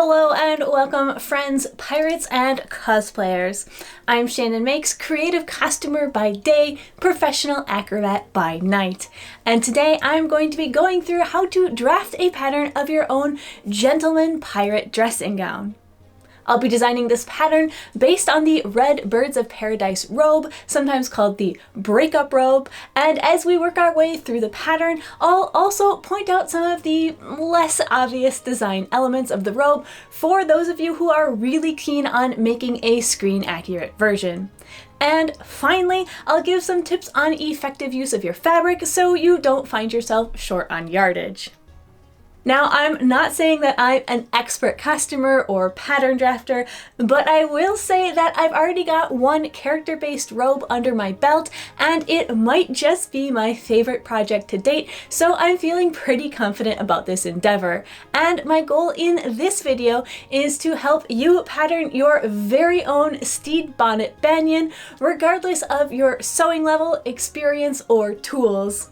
Hello and welcome, friends, pirates, and cosplayers. I'm Shannon Makes, creative costumer by day, professional acrobat by night. And today I'm going to be going through how to draft a pattern of your own gentleman pirate dressing gown. I'll be designing this pattern based on the Red Birds of Paradise robe, sometimes called the breakup robe, and as we work our way through the pattern, I'll also point out some of the less obvious design elements of the robe for those of you who are really keen on making a screen-accurate version. And finally, I'll give some tips on effective use of your fabric so you don't find yourself short on yardage. Now, I'm not saying that I'm an expert costumer or pattern drafter, but I will say that I've already got one character-based robe under my belt, and it might just be my favorite project to date, so I'm feeling pretty confident about this endeavor. And my goal in this video is to help you pattern your very own Stede Bonnet banyan, regardless of your sewing level, experience, or tools.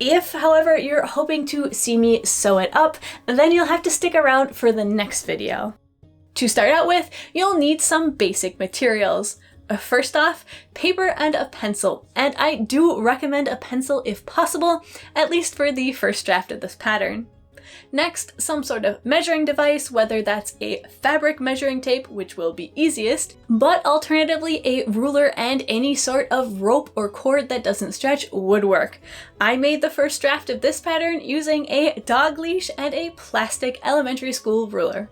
If, however, you're hoping to see me sew it up, then you'll have to stick around for the next video. To start out with, you'll need some basic materials. First off, paper and a pencil, and I do recommend a pencil if possible, at least for the first draft of this pattern. Next, some sort of measuring device, whether that's a fabric measuring tape, which will be easiest, but alternatively a ruler and any sort of rope or cord that doesn't stretch would work. I made the first draft of this pattern using a dog leash and a plastic elementary school ruler.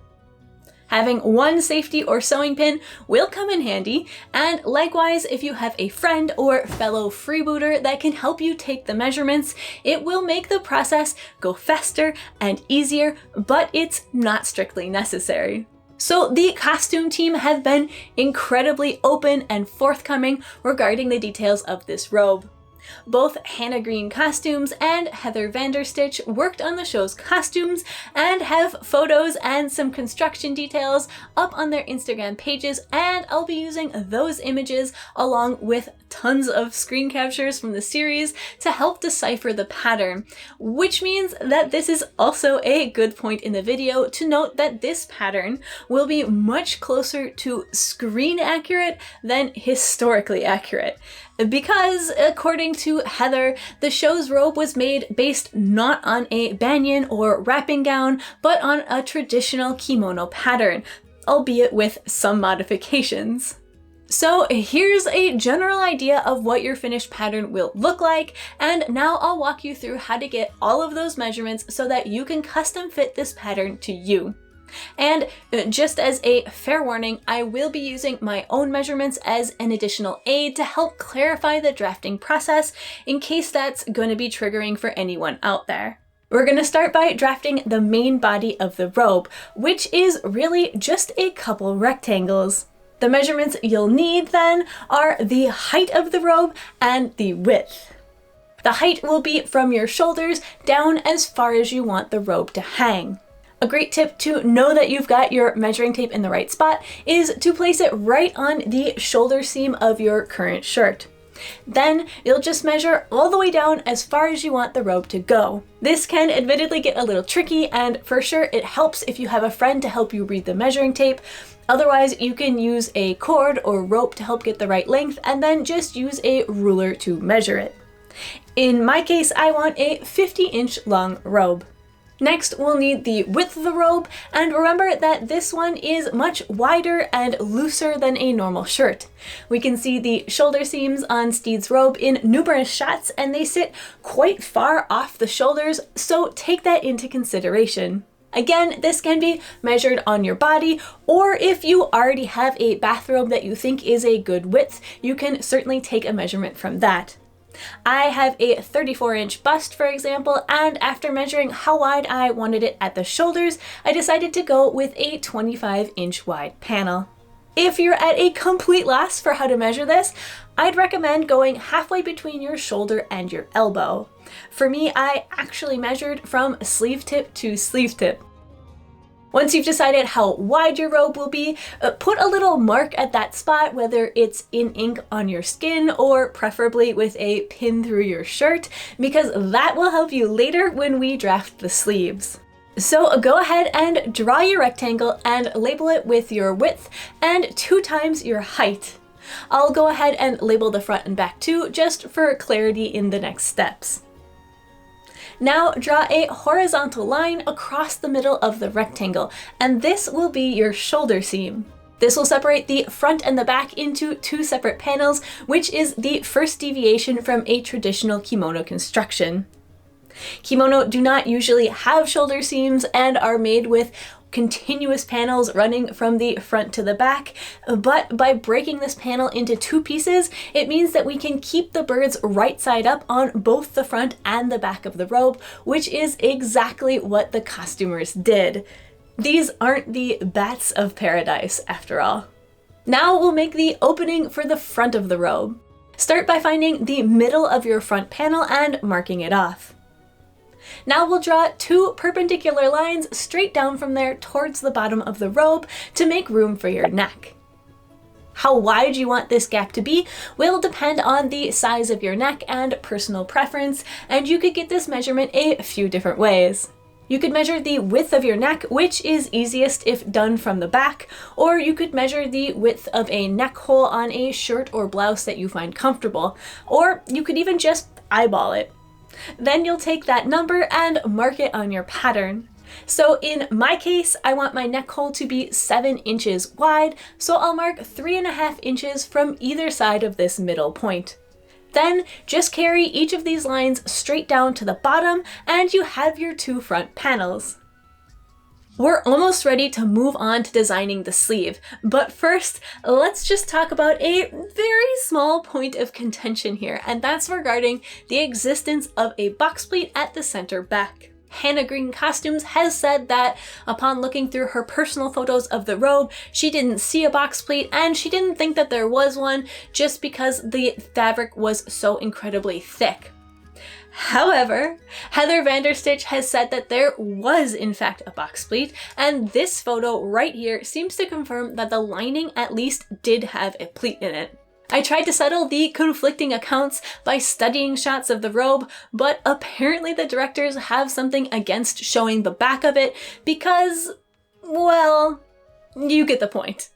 Having one safety or sewing pin will come in handy, and likewise, if you have a friend or fellow freebooter that can help you take the measurements, it will make the process go faster and easier, but it's not strictly necessary. So the costume team have been incredibly open and forthcoming regarding the details of this robe. Both Hannah Green Costumes and Heather Vanderstitch worked on the show's costumes and have photos and some construction details up on their Instagram pages, and I'll be using those images along with tons of screen captures from the series to help decipher the pattern, which means that this is also a good point in the video to note that this pattern will be much closer to screen accurate than historically accurate. Because, according to Heather, the show's robe was made based not on a banyan or wrapping gown, but on a traditional kimono pattern, albeit with some modifications. So here's a general idea of what your finished pattern will look like, and now I'll walk you through how to get all of those measurements so that you can custom fit this pattern to you. And just as a fair warning, I will be using my own measurements as an additional aid to help clarify the drafting process in case that's going to be triggering for anyone out there. We're going to start by drafting the main body of the robe, which is really just a couple rectangles. The measurements you'll need then are the height of the robe and the width. The height will be from your shoulders down as far as you want the robe to hang. A great tip to know that you've got your measuring tape in the right spot is to place it right on the shoulder seam of your current shirt. Then you'll just measure all the way down as far as you want the robe to go. This can admittedly get a little tricky, and for sure it helps if you have a friend to help you read the measuring tape. Otherwise, you can use a cord or rope to help get the right length and then just use a ruler to measure it. In my case, I want a 50-inch long robe. Next, we'll need the width of the robe, and remember that this one is much wider and looser than a normal shirt. We can see the shoulder seams on Stede's robe in numerous shots, and they sit quite far off the shoulders, so take that into consideration. Again, this can be measured on your body, or if you already have a bathrobe that you think is a good width, you can certainly take a measurement from that. I have a 34-inch bust, for example, and after measuring how wide I wanted it at the shoulders, I decided to go with a 25-inch wide panel. If you're at a complete loss for how to measure this, I'd recommend going halfway between your shoulder and your elbow. For me, I actually measured from sleeve tip to sleeve tip. Once you've decided how wide your robe will be, put a little mark at that spot, whether it's in ink on your skin or preferably with a pin through your shirt, because that will help you later when we draft the sleeves. So go ahead and draw your rectangle and label it with your width and 2 times your height. I'll go ahead and label the front and back too, just for clarity in the next steps. Now draw a horizontal line across the middle of the rectangle, and this will be your shoulder seam. This will separate the front and the back into 2 separate panels, which is the first deviation from a traditional kimono construction. Kimono do not usually have shoulder seams and are made with continuous panels running from the front to the back, but by breaking this panel into 2 pieces, it means that we can keep the birds right side up on both the front and the back of the robe, which is exactly what the costumers did. These aren't the bats of paradise, after all. Now we'll make the opening for the front of the robe. Start by finding the middle of your front panel and marking it off. Now we'll draw 2 perpendicular lines straight down from there towards the bottom of the robe to make room for your neck. How wide you want this gap to be will depend on the size of your neck and personal preference, and you could get this measurement a few different ways. You could measure the width of your neck, which is easiest if done from the back, or you could measure the width of a neck hole on a shirt or blouse that you find comfortable, or you could even just eyeball it. Then you'll take that number and mark it on your pattern. So in my case, I want my neck hole to be 7 inches wide, so I'll mark 3.5 inches from either side of this middle point. Then just carry each of these lines straight down to the bottom and you have your 2 front panels. We're almost ready to move on to designing the sleeve, but first, let's just talk about a very small point of contention here, and that's regarding the existence of a box pleat at the center back. Hannah Green Costumes has said that upon looking through her personal photos of the robe, she didn't see a box pleat and she didn't think that there was one just because the fabric was so incredibly thick. However, Heather Vanderstitch has said that there was in fact a box pleat, and this photo right here seems to confirm that the lining at least did have a pleat in it. I tried to settle the conflicting accounts by studying shots of the robe, but apparently the directors have something against showing the back of it because, well, you get the point.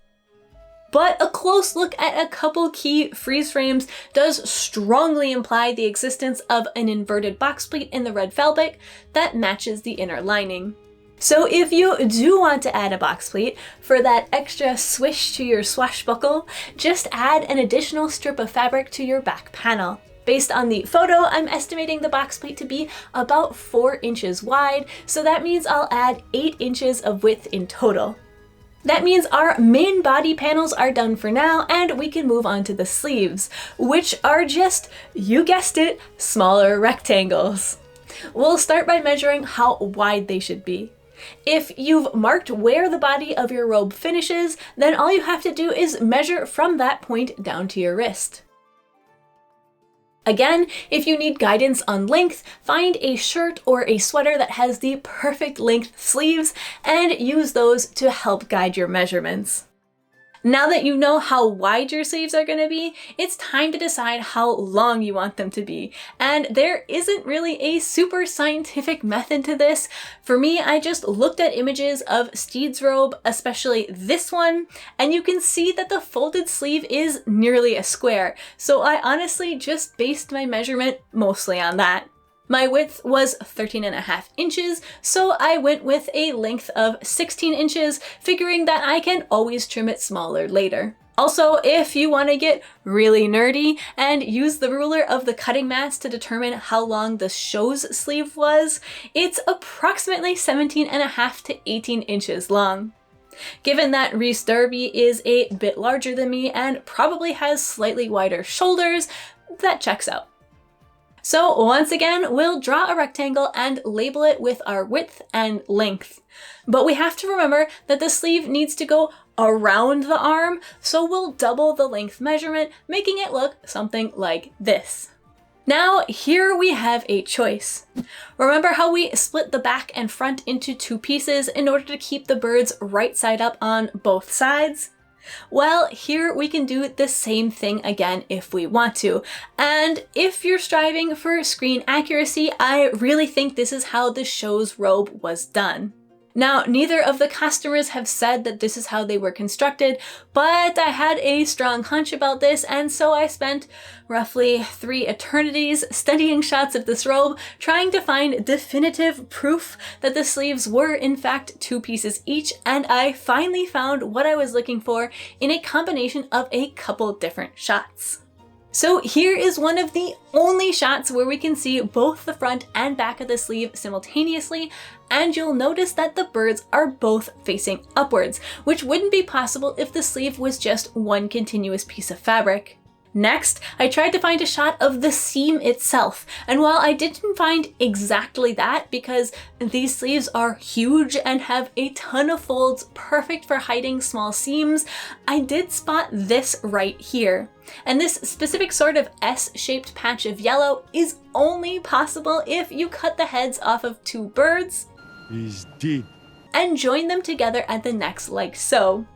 But a close look at a couple key freeze frames does strongly imply the existence of an inverted box pleat in the red fabric that matches the inner lining. So if you do want to add a box pleat for that extra swish to your swashbuckle, just add an additional strip of fabric to your back panel. Based on the photo, I'm estimating the box pleat to be about 4 inches wide, so that means I'll add 8 inches of width in total. That means our main body panels are done for now, and we can move on to the sleeves, which are just, you guessed it, smaller rectangles. We'll start by measuring how wide they should be. If you've marked where the body of your robe finishes, then all you have to do is measure from that point down to your wrist. Again, if you need guidance on length, find a shirt or a sweater that has the perfect length sleeves and use those to help guide your measurements. Now that you know how wide your sleeves are going to be, it's time to decide how long you want them to be. And there isn't really a super scientific method to this. For me, I just looked at images of Stede's robe, especially this one, and you can see that the folded sleeve is nearly a square. So I honestly just based my measurement mostly on that. My width was 13.5 inches, so I went with a length of 16 inches, figuring that I can always trim it smaller later. Also, if you want to get really nerdy and use the ruler of the cutting mats to determine how long the show's sleeve was, it's approximately 17.5 to 18 inches long. Given that Rhys Darby is a bit larger than me and probably has slightly wider shoulders, that checks out. So once again, we'll draw a rectangle and label it with our width and length. But we have to remember that the sleeve needs to go around the arm, so we'll double the length measurement, making it look something like this. Now, here we have a choice. Remember how we split the back and front into 2 pieces in order to keep the birds right side up on both sides? Well, here we can do the same thing again if we want to. And if you're striving for screen accuracy, I really think this is how the show's robe was done. Now, neither of the customers have said that this is how they were constructed, but I had a strong hunch about this, and so I spent roughly 3 eternities studying shots of this robe, trying to find definitive proof that the sleeves were in fact 2 pieces each, and I finally found what I was looking for in a combination of a couple different shots. So here is one of the only shots where we can see both the front and back of the sleeve simultaneously, and you'll notice that the birds are both facing upwards, which wouldn't be possible if the sleeve was just one continuous piece of fabric. Next, I tried to find a shot of the seam itself, and while I didn't find exactly that because these sleeves are huge and have a ton of folds perfect for hiding small seams, I did spot this right here. And this specific sort of S-shaped patch of yellow is only possible if you cut the heads off of 2 birds and join them together at the necks like so.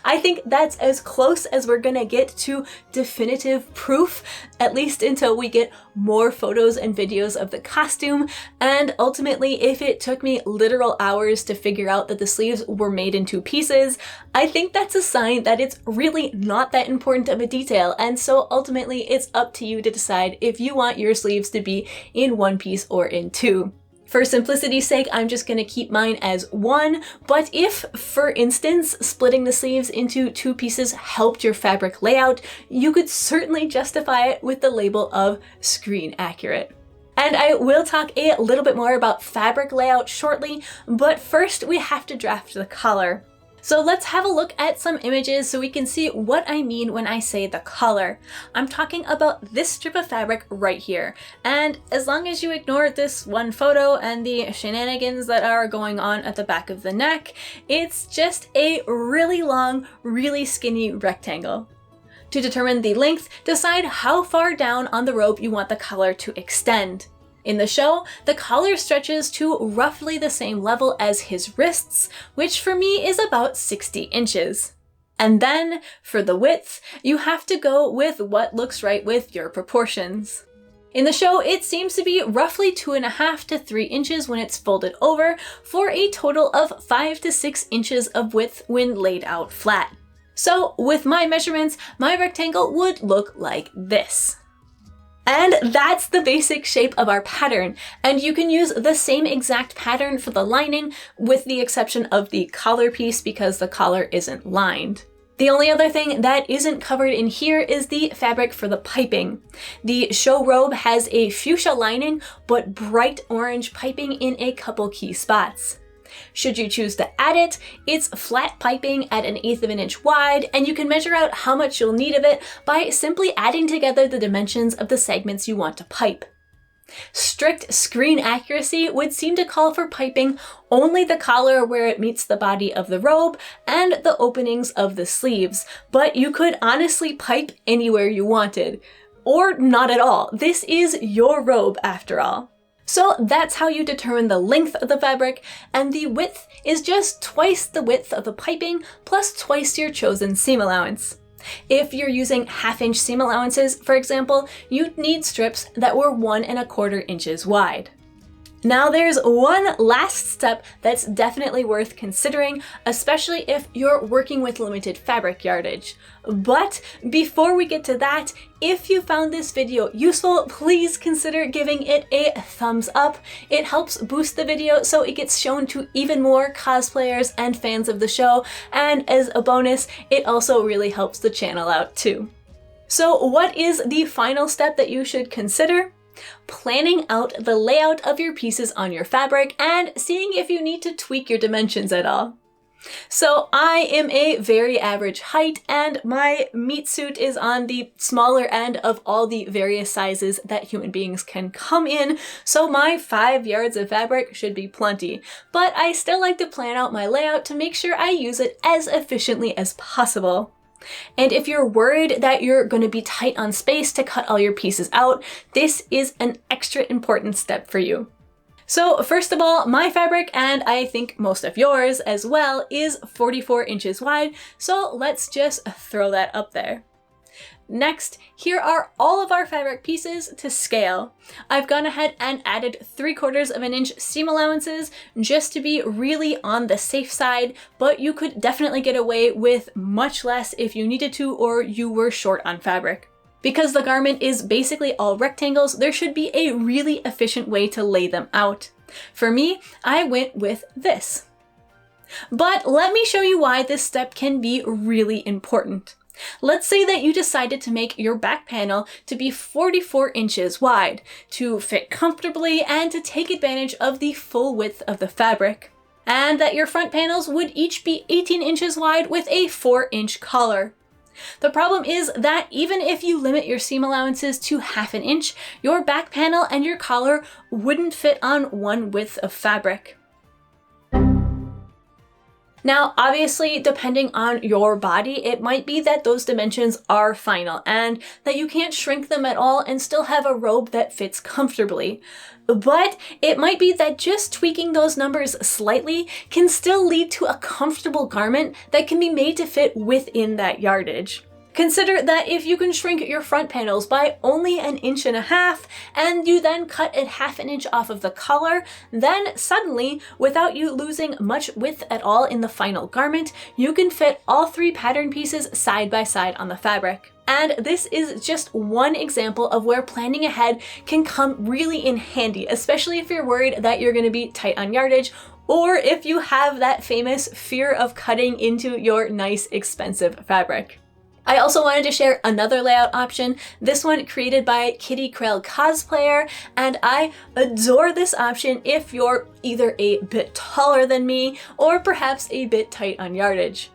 I think that's as close as we're gonna get to definitive proof, at least until we get more photos and videos of the costume. And ultimately, if it took me literal hours to figure out that the sleeves were made in 2 pieces, I think that's a sign that it's really not that important of a detail. And so ultimately, it's up to you to decide if you want your sleeves to be in 1 piece or in 2. For simplicity's sake, I'm just going to keep mine as 1, but if, for instance, splitting the sleeves into 2 pieces helped your fabric layout, you could certainly justify it with the label of screen accurate. And I will talk a little bit more about fabric layout shortly, but first we have to draft the collar. So let's have a look at some images so we can see what I mean when I say the collar. I'm talking about this strip of fabric right here. And as long as you ignore this one photo and the shenanigans that are going on at the back of the neck, it's just a really long, really skinny rectangle. To determine the length, decide how far down on the robe you want the collar to extend. In the show, the collar stretches to roughly the same level as his wrists, which for me is about 60 inches. And then, for the width, you have to go with what looks right with your proportions. In the show, it seems to be roughly 2.5 to 3 inches when it's folded over, for a total of 5 to 6 inches of width when laid out flat. So, with my measurements, my rectangle would look like this. And that's the basic shape of our pattern, and you can use the same exact pattern for the lining with the exception of the collar piece because the collar isn't lined. The only other thing that isn't covered in here is the fabric for the piping. The show robe has a fuchsia lining, but bright orange piping in a couple key spots. Should you choose to add it, it's flat piping at 1/8 of an inch wide, and you can measure out how much you'll need of it by simply adding together the dimensions of the segments you want to pipe. Strict screen accuracy would seem to call for piping only the collar where it meets the body of the robe and the openings of the sleeves, but you could honestly pipe anywhere you wanted. Or not at all. This is your robe after all. So that's how you determine the length of the fabric, and the width is just twice the width of the piping plus twice your chosen seam allowance. If you're using 1/2-inch seam allowances, for example, you'd need strips that were 1¼ inches wide. Now there's one last step that's definitely worth considering, especially if you're working with limited fabric yardage. But before we get to that, if you found this video useful, please consider giving it a thumbs up. It helps boost the video so it gets shown to even more cosplayers and fans of the show, and as a bonus, it also really helps the channel out too. So what is the final step that you should consider? Planning out the layout of your pieces on your fabric and seeing if you need to tweak your dimensions at all. So I am a very average height and my meat suit is on the smaller end of all the various sizes that human beings can come in, so my 5 yards of fabric should be plenty. But I still like to plan out my layout to make sure I use it as efficiently as possible. And if you're worried that you're going to be tight on space to cut all your pieces out, this is an extra important step for you. So first of all, my fabric, and I think most of yours as well, is 44 inches wide, so let's just throw that up there. Next, here are all of our fabric pieces to scale. I've gone ahead and added 3/4 of an inch seam allowances just to be really on the safe side, but you could definitely get away with much less if you needed to or you were short on fabric. Because the garment is basically all rectangles, there should be a really efficient way to lay them out. For me, I went with this. But let me show you why this step can be really important. Let's say that you decided to make your back panel to be 44 inches wide, to fit comfortably and to take advantage of the full width of the fabric. And that your front panels would each be 18 inches wide with a 4-inch collar. The problem is that even if you limit your seam allowances to 1/2 inch, your back panel and your collar wouldn't fit on one width of fabric. Now, obviously, depending on your body, it might be that those dimensions are final and that you can't shrink them at all and still have a robe that fits comfortably. But it might be that just tweaking those numbers slightly can still lead to a comfortable garment that can be made to fit within that yardage. Consider that if you can shrink your front panels by only 1.5 inches and you then cut 1/2 inch off of the collar, then suddenly, without you losing much width at all in the final garment, you can fit all 3 pattern pieces side by side on the fabric. And this is just one example of where planning ahead can come really in handy, especially if you're worried that you're going to be tight on yardage, or if you have that famous fear of cutting into your nice expensive fabric. I also wanted to share another layout option, this one created by Kitty Krell Cosplayer, and I adore this option if you're either a bit taller than me or perhaps a bit tight on yardage.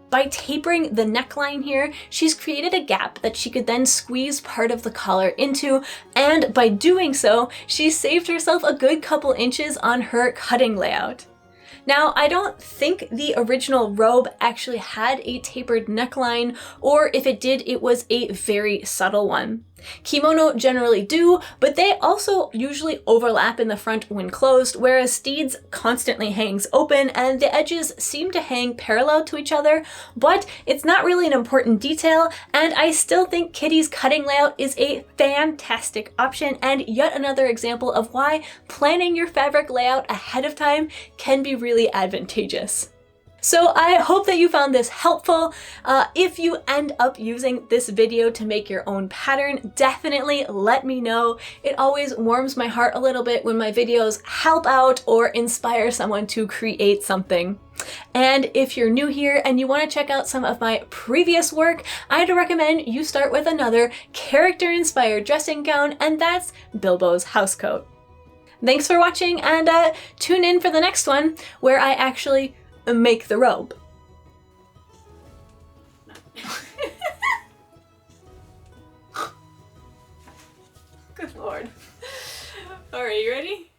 By tapering the neckline here, she's created a gap that she could then squeeze part of the collar into, and by doing so, she's saved herself a good couple inches on her cutting layout. Now, I don't think the original robe actually had a tapered neckline, or if it did, it was a very subtle one. Kimono generally do, but they also usually overlap in the front when closed, whereas Stede's constantly hangs open and the edges seem to hang parallel to each other, but it's not really an important detail, and I still think Kitty's cutting layout is a fantastic option and yet another example of why planning your fabric layout ahead of time can be really advantageous. So I hope that you found this helpful. If you end up using this video to make your own pattern, definitely let me know. It always warms my heart a little bit when my videos help out or inspire someone to create something. And if you're new here and you want to check out some of my previous work, I'd recommend you start with another character-inspired dressing gown, and that's Bilbo's housecoat. Thanks for watching, and tune in for the next one where I actually make the robe. Good lord. Alright, you ready?